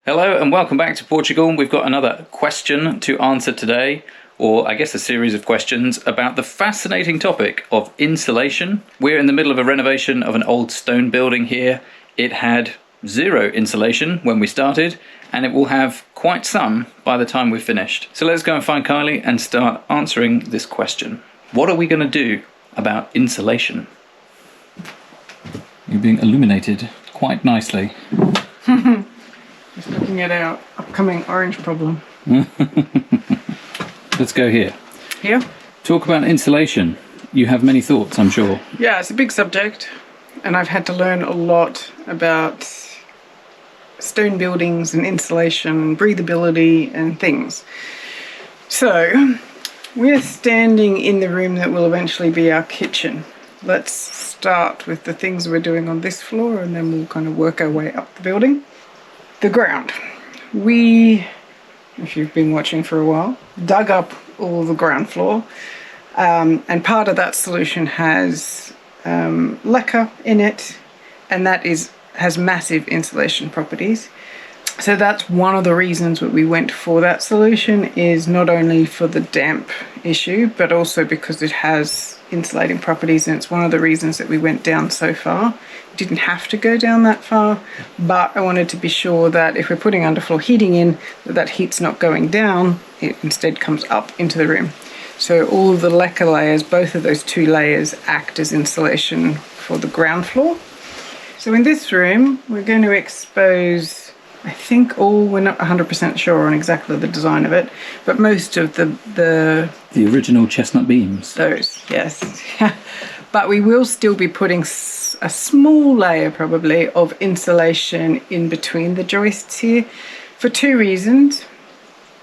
Hello and welcome back to Portugal. We've got another question to answer today, or I guess a series of questions about the fascinating topic of insulation. We're in the middle of a renovation of an old stone building here. It had zero insulation when we started, and it will have quite some by the time we're finished. So let's go and find Kylie and start answering this question. What are we going to do about insulation? You're being illuminated quite nicely. Just looking at our upcoming orange problem. Let's go here. Here? Talk about insulation. You have many thoughts, I'm sure. Yeah, it's a big subject, and I've had to learn a lot about stone buildings and insulation, breathability and things. So, we're standing in the room that will eventually be our kitchen. Let's start with the things we're doing on this floor, and then we'll kind of work our way up the building. The ground. We, if you've been watching for a while, dug up all the ground floor, and part of that solution has lacquer in it, and that has massive insulation properties. So that's one of the reasons that we went for that solution, is not only for the damp issue, but also because it has insulating properties, and it's one of the reasons that we went down so far. Didn't have to go down that far, but I wanted to be sure that if we're putting underfloor heating in, that heat's not going down, it instead comes up into the room. So all of the lacquer layers, both of those two layers, act as insulation for the ground floor. So in this room, we're going to expose, I think we're not 100% sure on exactly the design of it, but most of the original chestnut beams. Those, yes. But we will still be putting a small layer probably of insulation in between the joists here for two reasons.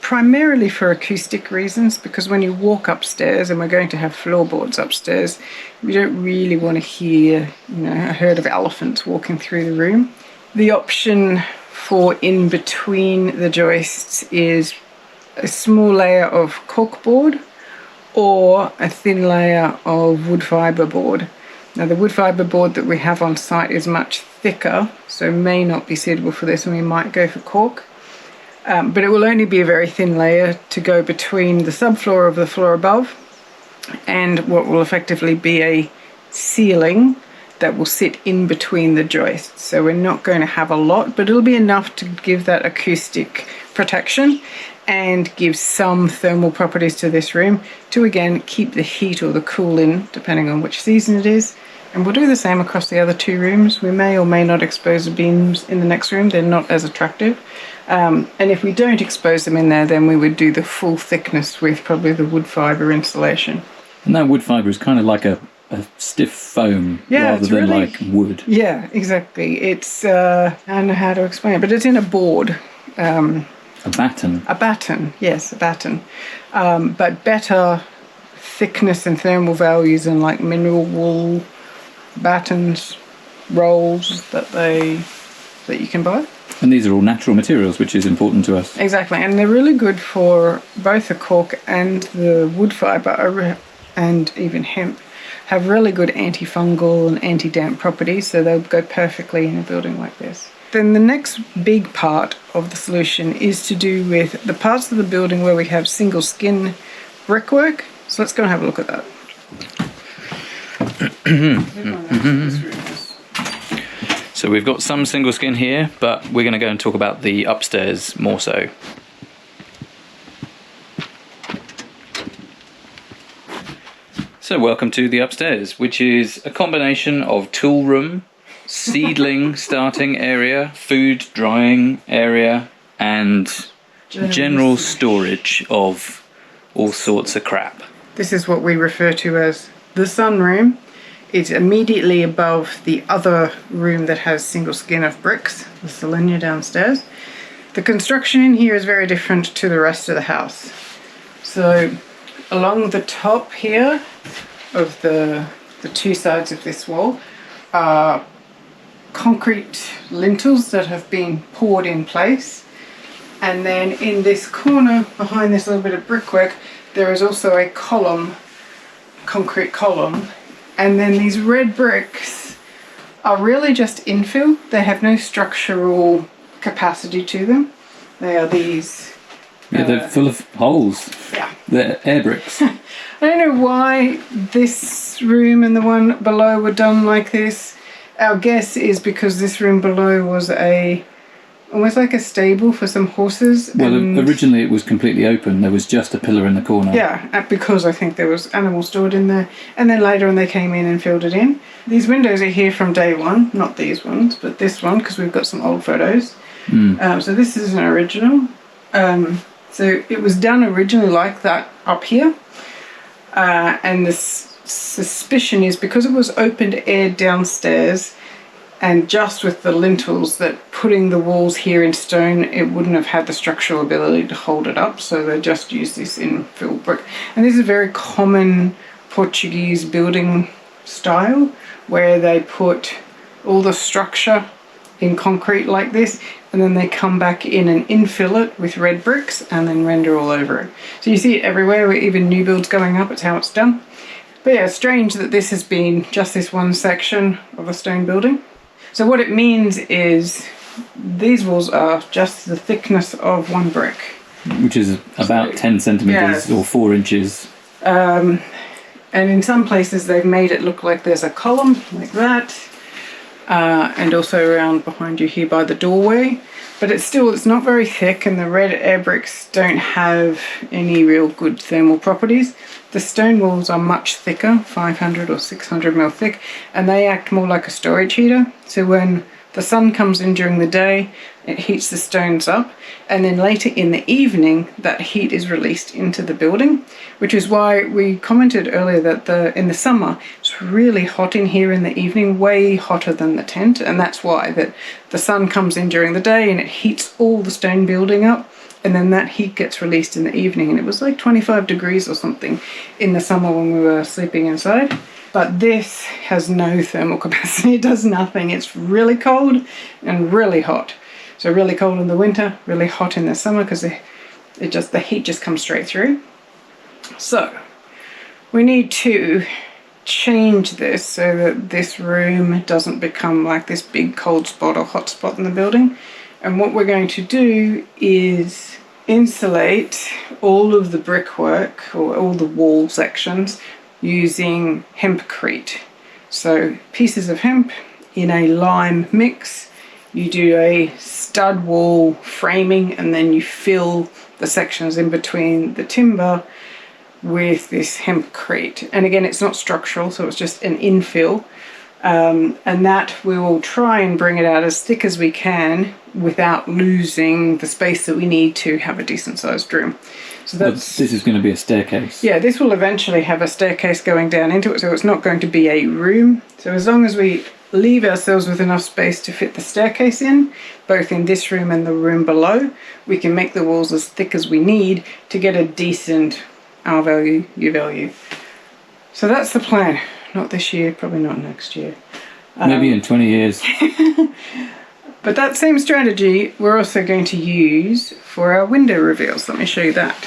Primarily for acoustic reasons, because when you walk upstairs, and we're going to have floorboards upstairs, we don't really want to hear, a herd of elephants walking through the room. The option for in between the joists is a small layer of corkboard or a thin layer of wood fibre board. Now the wood fibre board that we have on site is much thicker, so may not be suitable for this, and we might go for cork. But it will only be a very thin layer to go between the subfloor of the floor above and what will effectively be a ceiling that will sit in between the joists. So we're not going to have a lot, but it'll be enough to give that acoustic protection and give some thermal properties to this room to, again, keep the heat or the cool in, depending on which season it is. And we'll do the same across the other two rooms. We may or may not expose the beams in the next room. They're not as attractive. And if we don't expose them in there, then we would do the full thickness with probably the wood fibre insulation. And that wood fibre is kind of like a stiff foam, rather than really, like wood. Yeah, exactly. It's, I don't know how to explain it, but it's in a board. A batten. A batten, yes, a batten. But better thickness and thermal values than like mineral wool battens, rolls that you can buy. And these are all natural materials, which is important to us. Exactly, and they're really good for both the cork and the wood fibre, and even hemp, have really good antifungal and anti-damp properties, so they'll go perfectly in a building like this. Then the next big part of the solution is to do with the parts of the building where we have single skin brickwork. So let's go and have a look at that. So we've got some single skin here, but we're going to go and talk about the upstairs more so. So welcome to the upstairs, which is a combination of tool room, seedling starting area, food drying area, and general storage of all sorts of crap. This is what we refer to as the sunroom. It's immediately above the other room that has single skin of bricks, the Selenia downstairs. The construction in here is very different to the rest of the house. So along the top here of the two sides of this wall are concrete lintels that have been poured in place, and then in this corner behind this little bit of brickwork there is also a concrete column, and then these red bricks are really just infill. They have no structural capacity to them. They are these. Yeah, they're full of holes. Yeah. They're air bricks. I don't know why this room and the one below were done like this. Our guess is because this room below was almost like a stable for some horses. Well, originally it was completely open. There was just a pillar in the corner. Yeah, because I think there was animals stored in there. And then later on they came in and filled it in. These windows are here from day one. Not these ones, but this one, because we've got some old photos. So this is an original. So it was done originally like that up here. And this suspicion is because it was open to air downstairs and just with the lintels, that putting the walls here in stone, it wouldn't have had the structural ability to hold it up, so they just used this infill brick. And this is a very common Portuguese building style where they put all the structure in concrete like this, and then they come back in and infill it with red bricks and then render all over it. So you see it everywhere, where even new builds going up, it's how it's done. But yeah, it's strange that this has been just this one section of a stone building. So what it means is these walls are just the thickness of one brick. Which is about 10 centimetres or 4 inches. And in some places they've made it look like there's a column like that. And also around behind you here by the doorway. But it's not very thick, and the red air bricks don't have any real good thermal properties. The stone walls are much thicker, 500 or 600 mil thick, and they act more like a storage heater. So when the sun comes in during the day, it heats the stones up, and then later in the evening that heat is released into the building, which is why we commented earlier that in the summer it's really hot in here in the evening, way hotter than the tent, and that's why that the sun comes in during the day and it heats all the stone building up, and then that heat gets released in the evening. And it was like 25 degrees or something in the summer when we were sleeping inside. But this has no thermal capacity. It does nothing. It's really cold and really hot. So really cold in the winter, really hot in the summer, because the heat just comes straight through. So we need to change this so that this room doesn't become like this big cold spot or hot spot in the building. And what we're going to do is insulate all of the brickwork or all the wall sections using hempcrete. So pieces of hemp in a lime mix. You do a stud wall framing, and then you fill the sections in between the timber with this hempcrete. And again, it's not structural, so it's just an infill. And that we will try and bring it out as thick as we can without losing the space that we need to have a decent sized room. So that's, this is going to be a staircase. Yeah, this will eventually have a staircase going down into it, so it's not going to be a room. So as long as we leave ourselves with enough space to fit the staircase in, both in this room and the room below, we can make the walls as thick as we need to get a decent R value, U value. So that's the plan. Not this year, probably not next year. Maybe in 20 years. But that same strategy we're also going to use for our window reveals. Let me show you that.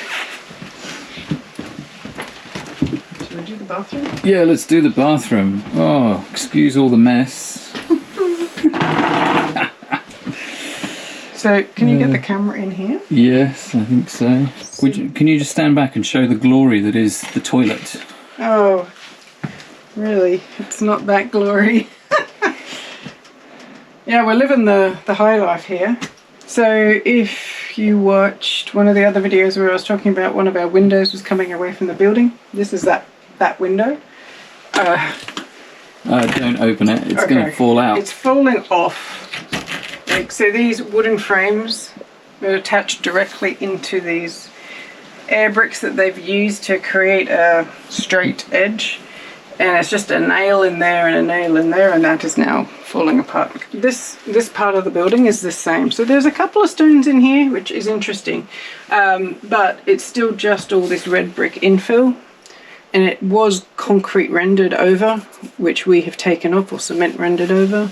Shall we do the bathroom? Yeah, let's do the bathroom. Oh, excuse all the mess. So, can you get the camera in here? Yes, I think so. Can you just stand back and show the glory that is the toilet? Oh, really? It's not that glory. Yeah, we're living the high life here. So if you watched one of the other videos where I was talking about one of our windows was coming away from the building, this is that window. Don't open it, it's going to fall out. It's falling off. So these wooden frames are attached directly into these air bricks that they've used to create a straight edge. And it's just a nail in there and a nail in there, and that is now falling apart. This part of the building is the same. So there's a couple of stones in here, which is interesting. But it's still just all this red brick infill. And it was concrete rendered over, which we have taken off, or cement rendered over.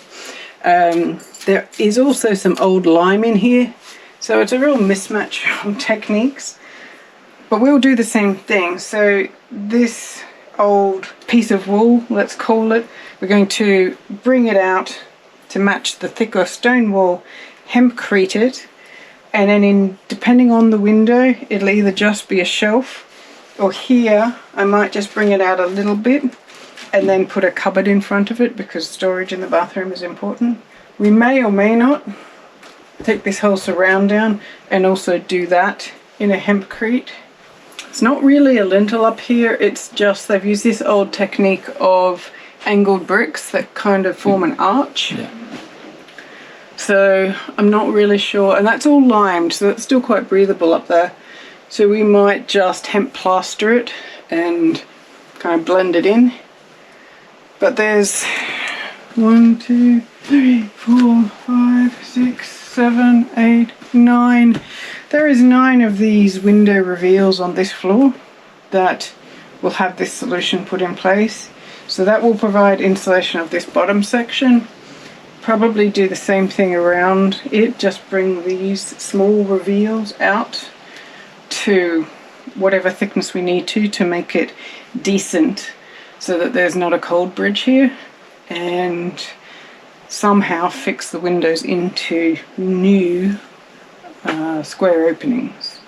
There is also some old lime in here. So it's a real mismatch of techniques. But we'll do the same thing. So this old piece of wool, let's call it, we're going to bring it out to match the thicker stone wall, hempcrete it, and then depending on the window, it'll either just be a shelf, or here I might just bring it out a little bit and then put a cupboard in front of it, because storage in the bathroom is important. We may or may not take this whole surround down and also do that in a hempcrete. It's not really a lintel up here, it's just they've used this old technique of angled bricks that kind of form an arch. Yeah. So I'm not really sure, and that's all limed, so that's still quite breathable up there. So we might just hemp plaster it and kind of blend it in. But there's 1, 2, 3, 4, 5, 6, 7, 8, 9. There is 9 of these window reveals on this floor that will have this solution put in place. So that will provide insulation of this bottom section. Probably do the same thing around it, just bring these small reveals out to whatever thickness we need to make it decent, so that there's not a cold bridge here, and somehow fix the windows into new square openings.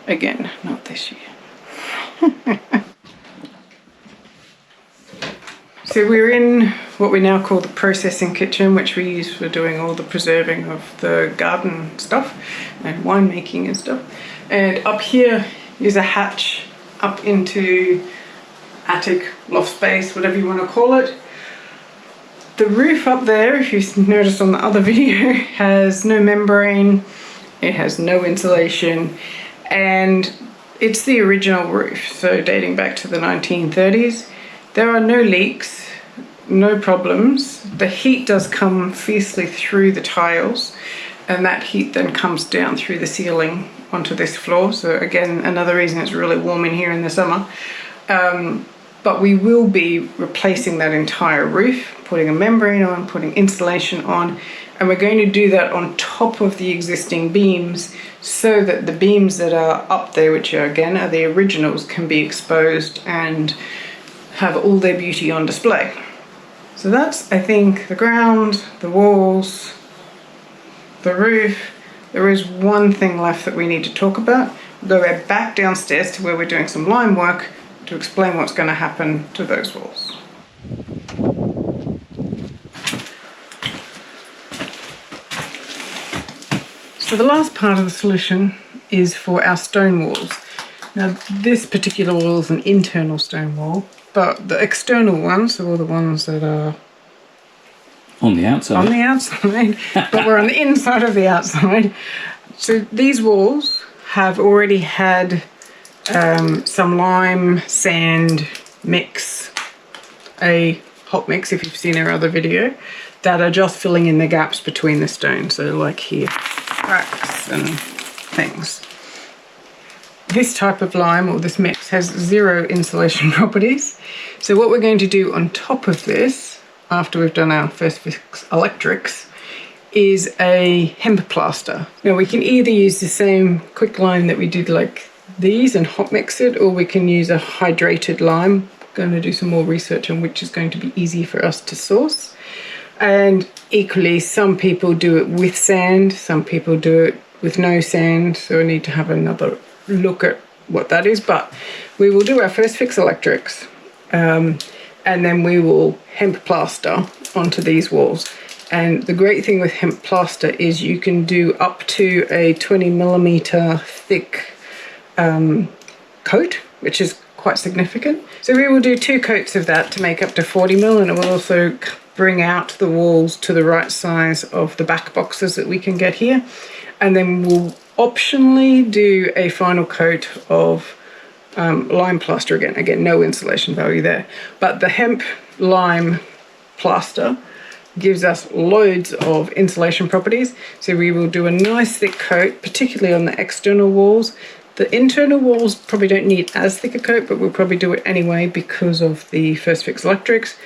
Again, not this year. So we're in what we now call the processing kitchen, which we use for doing all the preserving of the garden stuff and winemaking and stuff. And up here is a hatch up into attic, loft space, whatever you want to call it. The roof up there, if you noticed on the other video, has no membrane, it has no insulation, and it's the original roof, so dating back to the 1930s. There are no leaks, no problems. The heat does come fiercely through the tiles, and that heat then comes down through the ceiling onto this floor. So again, another reason it's really warm in here in the summer. But we will be replacing that entire roof, putting a membrane on, putting insulation on, and we're going to do that on top of the existing beams, so that the beams that are up there, which are again are the originals, can be exposed and have all their beauty on display. So that's, I think, the ground, the walls, the roof. There is one thing left that we need to talk about. We'll go back downstairs to where we're doing some lime work to explain what's going to happen to those walls. So the last part of the solution is for our stone walls. Now this particular wall is an internal stone wall, but the external ones, so all the ones that are on the outside. On the outside, but we're on the inside of the outside. So these walls have already had some lime sand mix, a hot mix if you've seen our other video, that are just filling in the gaps between the stones. So like here, cracks and things. This type of lime, or this mix, has zero insulation properties. So what we're going to do on top of this, after we've done our first fix electrics, is a hemp plaster. Now we can either use the same quick lime that we did like these and hot mix it, or we can use a hydrated lime. I'm going to do some more research on which is going to be easy for us to source. And equally, some people do it with sand, some people do it with no sand, so I need to have another look at what that is. But we will do our first fix electrics, and then we will hemp plaster onto these walls. And the great thing with hemp plaster is you can do up to a 20mm thick coat, which is quite significant. So we will do 2 coats of that to make up to 40mm, and it will also bring out the walls to the right size of the back boxes that we can get here. And then we'll optionally do a final coat of lime plaster again. Again, no insulation value there. But the hemp lime plaster gives us loads of insulation properties. So we will do a nice thick coat, particularly on the external walls. The internal walls probably don't need as thick a coat, but we'll probably do it anyway because of the first fix electrics.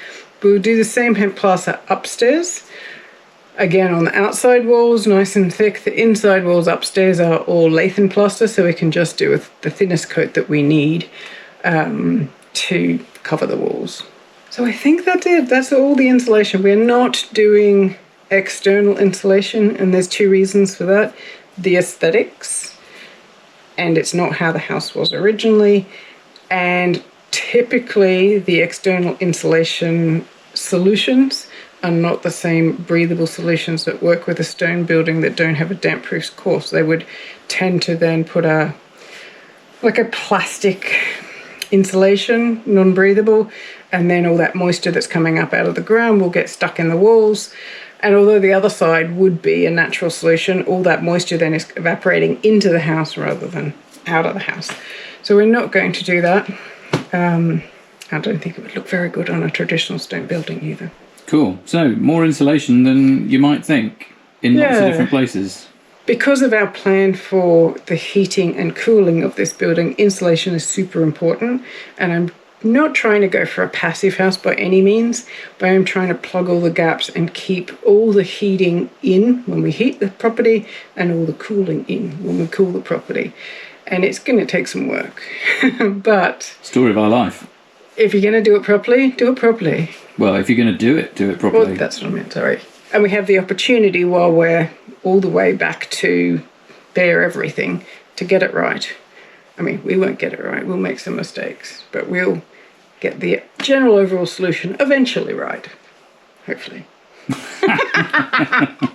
We'll do the same hemp plaster upstairs. Again, on the outside walls, nice and thick. The inside walls upstairs are all lathe plaster, so we can just do the thinnest coat that we need to cover the walls. So I think that's it. That's all the insulation. We're not doing external insulation, and there's two reasons for that. The aesthetics, and it's not how the house was originally, and typically the external insulation solutions are not the same breathable solutions that work with a stone building that don't have a damp-proof course. They would tend to then put a plastic insulation, non-breathable, and then all that moisture that's coming up out of the ground will get stuck in the walls. And although the other side would be a natural solution, all that moisture then is evaporating into the house rather than out of the house. So we're not going to do that. I don't think it would look very good on a traditional stone building either. Cool. So more insulation than you might think in lots of different places. Because of our plan for the heating and cooling of this building, insulation is super important. And I'm not trying to go for a passive house by any means, but I'm trying to plug all the gaps and keep all the heating in when we heat the property and all the cooling in when we cool the property. And it's going to take some work. But story of our life. If you're going to do it properly, do it properly. Well, if you're going to do it properly. Well, that's what I meant, sorry. And we have the opportunity while we're all the way back to bare everything to get it right. I mean, we won't get it right. We'll make some mistakes, but we'll get the general overall solution eventually right. Hopefully.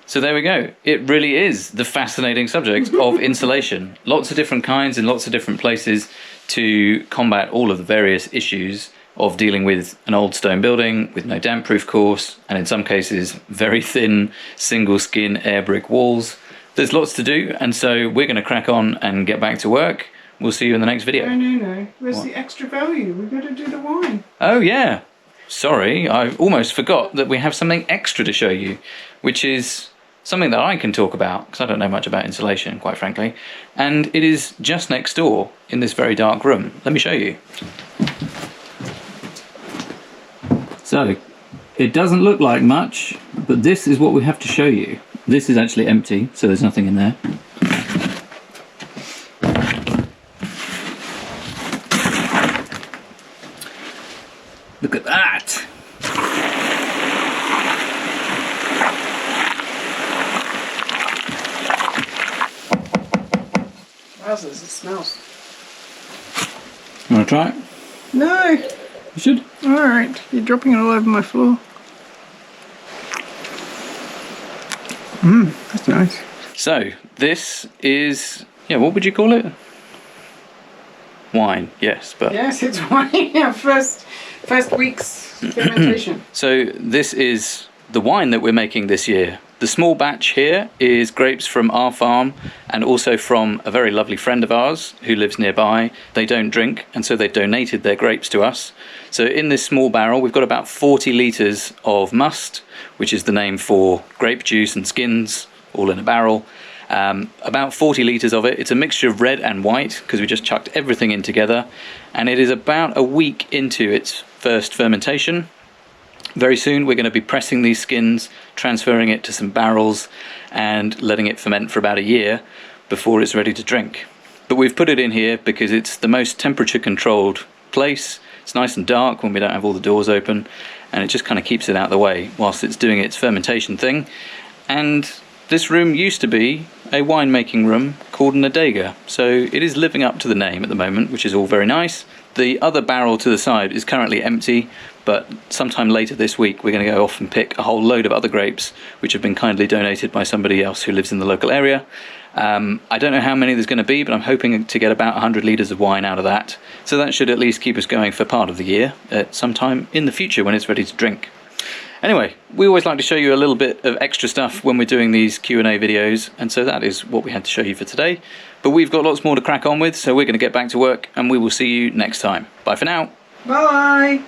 So there we go. It really is the fascinating subject of insulation. Lots of different kinds in lots of different places to combat all of the various issues of dealing with an old stone building with no damp-proof course, and in some cases very thin single skin air brick walls. There's lots to do, and so we're going to crack on and get back to work. We'll see you in the next video. No. Where's the extra value? We've got to do the wine. Oh yeah. Sorry, I almost forgot that we have something extra to show you, which is something that I can talk about, because I don't know much about insulation, quite frankly. And it is just next door in this very dark room. Let me show you. So, it doesn't look like much, but this is what we have to show you. This is actually empty, so there's nothing in there. Look at that! Wowzers, it smells. You want to try it? No. You should. Alright, you're dropping it all over my floor. That's nice. So, this is, what would you call it? Wine, yes, but... Yes, it's wine. Yeah, first week's fermentation. So, this is the wine that we're making this year. The small batch here is grapes from our farm and also from a very lovely friend of ours who lives nearby. They don't drink, and so they donated their grapes to us. So in this small barrel, we've got about 40 litres of must, which is the name for grape juice and skins, all in a barrel. About 40 litres of it. It's a mixture of red and white because we just chucked everything in together. And it is about a week into its first fermentation. Very soon we're going to be pressing these skins, transferring it to some barrels and letting it ferment for about a year before it's ready to drink. But we've put it in here because it's the most temperature controlled place. It's nice and dark when we don't have all the doors open, and it just kind of keeps it out of the way whilst it's doing its fermentation thing. And this room used to be a winemaking room called an adega, so it is living up to the name at the moment, which is all very nice. The other barrel to the side is currently empty, but sometime later this week we're going to go off and pick a whole load of other grapes which have been kindly donated by somebody else who lives in the local area. I don't know how many there's going to be, but I'm hoping to get about 100 litres of wine out of that. So that should at least keep us going for part of the year at some time in the future when it's ready to drink. Anyway, we always like to show you a little bit of extra stuff when we're doing these Q&A videos, and so that is what we had to show you for today. But we've got lots more to crack on with, so we're going to get back to work, and we will see you next time. Bye for now. Bye.